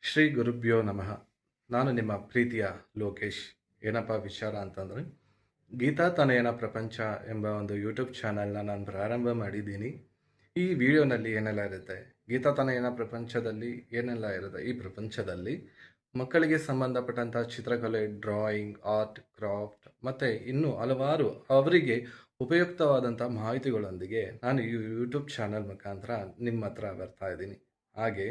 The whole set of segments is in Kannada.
ಶ್ರೀ ಗುರುಭ್ಯೋ ನಮಃ. ನಾನು ನಿಮ್ಮ ಪ್ರೀತಿಯ ಲೋಕೇಶ್. ಏನಪ್ಪ ವಿಚಾರ ಅಂತಂದರೆ, ಗೀತಾ ತನಯನ ಪ್ರಪಂಚ ಎಂಬ ಒಂದು ಯೂಟ್ಯೂಬ್ ಚಾನಲ್ನ ನಾನು ಪ್ರಾರಂಭ ಮಾಡಿದ್ದೀನಿ. ಈ ವಿಡಿಯೋನಲ್ಲಿ ಏನೆಲ್ಲ ಇರುತ್ತೆ, ಗೀತಾ ತನಯನ ಪ್ರಪಂಚದಲ್ಲಿ ಏನೆಲ್ಲ ಇರುತ್ತೆ, ಈ ಪ್ರಪಂಚದಲ್ಲಿ ಮಕ್ಕಳಿಗೆ ಸಂಬಂಧಪಟ್ಟಂಥ ಚಿತ್ರಕಲೆ, ಡ್ರಾಯಿಂಗ್, ಆರ್ಟ್, ಕ್ರಾಫ್ಟ್ ಮತ್ತು ಇನ್ನೂ ಹಲವಾರು ಅವರಿಗೆ ಉಪಯುಕ್ತವಾದಂಥ ಮಾಹಿತಿಗಳೊಂದಿಗೆ ನಾನು ಈ ಯೂಟ್ಯೂಬ್ ಚಾನಲ್ ಮುಖಾಂತರ ನಿಮ್ಮ ಹತ್ರ ಬರ್ತಾ ಇದ್ದೀನಿ. ಹಾಗೆ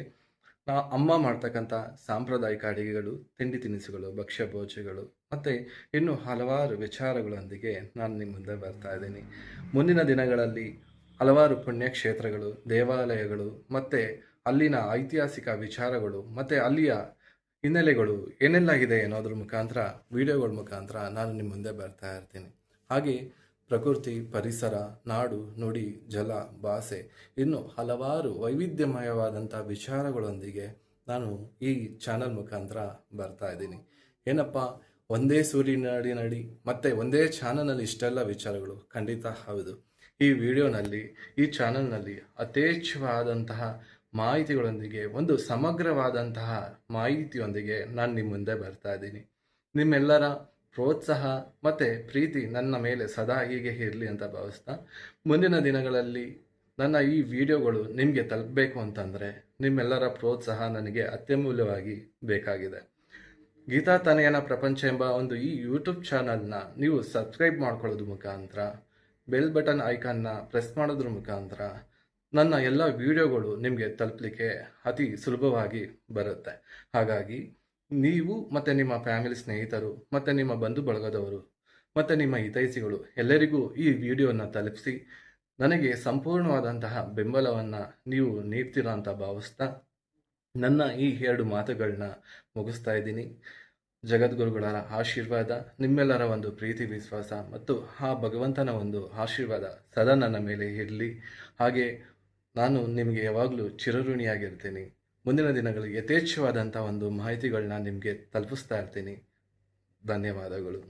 ಅಮ್ಮ ಮಾಡ್ತಕ್ಕಂಥ ಸಾಂಪ್ರದಾಯಿಕ ಅಡಿಗೆಗಳು, ತಿಂಡಿ ತಿನಿಸುಗಳು, ಭಕ್ಷ್ಯ ಭೋಜ್ಯಗಳು ಮತ್ತು ಇನ್ನು ಹಲವಾರು ವಿಚಾರಗಳೊಂದಿಗೆ ನಾನು ನಿಮ್ಮ ಮುಂದೆ ಬರ್ತಾ ಇದ್ದೀನಿ. ಮುಂದಿನ ದಿನಗಳಲ್ಲಿ ಹಲವಾರು ಪುಣ್ಯಕ್ಷೇತ್ರಗಳು, ದೇವಾಲಯಗಳು ಮತ್ತು ಅಲ್ಲಿನ ಐತಿಹಾಸಿಕ ವಿಚಾರಗಳು ಮತ್ತು ಅಲ್ಲಿಯ ಹಿನ್ನೆಲೆಗಳು ಏನೆಲ್ಲ ಇದೆ ಅನ್ನೋದ್ರ ಮುಖಾಂತರ, ವಿಡಿಯೋಗಳ ಮುಖಾಂತರ ನಾನು ನಿಮ್ಮ ಮುಂದೆ ಬರ್ತಾ ಇರ್ತೀನಿ. ಹಾಗೆ ಪ್ರಕೃತಿ, ಪರಿಸರ, ನಾಡು, ನುಡಿ, ಜಲ, ಭಾಷೆ ಇನ್ನು ಹಲವಾರು ವೈವಿಧ್ಯಮಯವಾದಂಥ ವಿಚಾರಗಳೊಂದಿಗೆ ನಾನು ಈ ಚಾನಲ್ ಮುಖಾಂತರ ಬರ್ತಾ ಇದ್ದೀನಿ. ಏನಪ್ಪ, ಒಂದೇ ಸೂರಿನಡಿ ಮತ್ತು ಒಂದೇ ಚಾನಲ್ನಲ್ಲಿ ಇಷ್ಟೆಲ್ಲ ವಿಚಾರಗಳು? ಖಂಡಿತ ಹೌದು. ಈ ವಿಡಿಯೋನಲ್ಲಿ, ಈ ಚಾನಲ್ನಲ್ಲಿ ಯಥೇಚ್ಛವಾದಂತಹ ಮಾಹಿತಿಗಳೊಂದಿಗೆ, ಒಂದು ಸಮಗ್ರವಾದಂತಹ ಮಾಹಿತಿಯೊಂದಿಗೆ ನಾನು ನಿಮ್ಮ ಮುಂದೆ ಬರ್ತಾ ಇದ್ದೀನಿ. ನಿಮ್ಮೆಲ್ಲರ ಪ್ರೋತ್ಸಾಹ ಮತ್ತು ಪ್ರೀತಿ ನನ್ನ ಮೇಲೆ ಸದಾ ಹೀಗೆ ಇರಲಿ ಅಂತ ಭಾವಿಸ್ತಾ, ಮುಂದಿನ ದಿನಗಳಲ್ಲಿ ನನ್ನ ಈ ವಿಡಿಯೋಗಳು ನಿಮಗೆ ತಲುಪಬೇಕು ಅಂತಂದರೆ ನಿಮ್ಮೆಲ್ಲರ ಪ್ರೋತ್ಸಾಹ ನನಗೆ ಅತ್ಯಮೂಲ್ಯವಾಗಿ ಬೇಕಾಗಿದೆ. ಗೀತಾ ತನಯನ ಪ್ರಪಂಚ ಎಂಬ ಒಂದು ಈ ಯೂಟ್ಯೂಬ್ ಚಾನಲ್ನ ನೀವು ಸಬ್ಸ್ಕ್ರೈಬ್ ಮಾಡ್ಕೊಳ್ಳೋದ್ರ ಮುಖಾಂತರ, ಬೆಲ್ ಬಟನ್ ಐಕಾನ್ನ ಪ್ರೆಸ್ ಮಾಡೋದ್ರ ಮುಖಾಂತರ ನನ್ನ ಎಲ್ಲ ವಿಡಿಯೋಗಳು ನಿಮಗೆ ತಲುಪಲಿಕ್ಕೆ ಅತಿ ಸುಲಭವಾಗಿ ಬರುತ್ತೆ. ಹಾಗಾಗಿ ನೀವು ಮತ್ತು ನಿಮ್ಮ ಫ್ಯಾಮಿಲಿ, ಸ್ನೇಹಿತರು ಮತ್ತು ನಿಮ್ಮ ಬಂಧು ಬಳಗದವರು ಮತ್ತು ನಿಮ್ಮ ಹಿತೈಷಿಗಳು ಎಲ್ಲರಿಗೂ ಈ ವಿಡಿಯೋನ ತಲುಪಿಸಿ ನನಗೆ ಸಂಪೂರ್ಣವಾದಂತಹ ಬೆಂಬಲವನ್ನು ನೀವು ನೀಡ್ತೀರಾ ಅಂತ ಭಾವಿಸ್ತಾ ನನ್ನ ಈ 2 ಮಾತುಗಳನ್ನ ಮುಗಿಸ್ತಾ ಇದ್ದೀನಿ. ಜಗದ್ಗುರುಗಳ ಆಶೀರ್ವಾದ, ನಿಮ್ಮೆಲ್ಲರ ಒಂದು ಪ್ರೀತಿ, ವಿಶ್ವಾಸ ಮತ್ತು ಆ ಭಗವಂತನ ಒಂದು ಆಶೀರ್ವಾದ ಸದಾ ನನ್ನ ಮೇಲೆ ಇರಲಿ. ಹಾಗೆ ನಾನು ನಿಮಗೆ ಯಾವಾಗಲೂ ಚಿರಋಣಿಯಾಗಿರ್ತೀನಿ. ಮುಂದಿನ ದಿನಗಳಿಗೆ ಯಥೇಚ್ಛವಾದಂಥ ಒಂದು ಮಾಹಿತಿಗಳನ್ನ ನಿಮಗೆ ತಲುಪಿಸ್ತಾ ಇರ್ತೀನಿ. ಧನ್ಯವಾದಗಳು.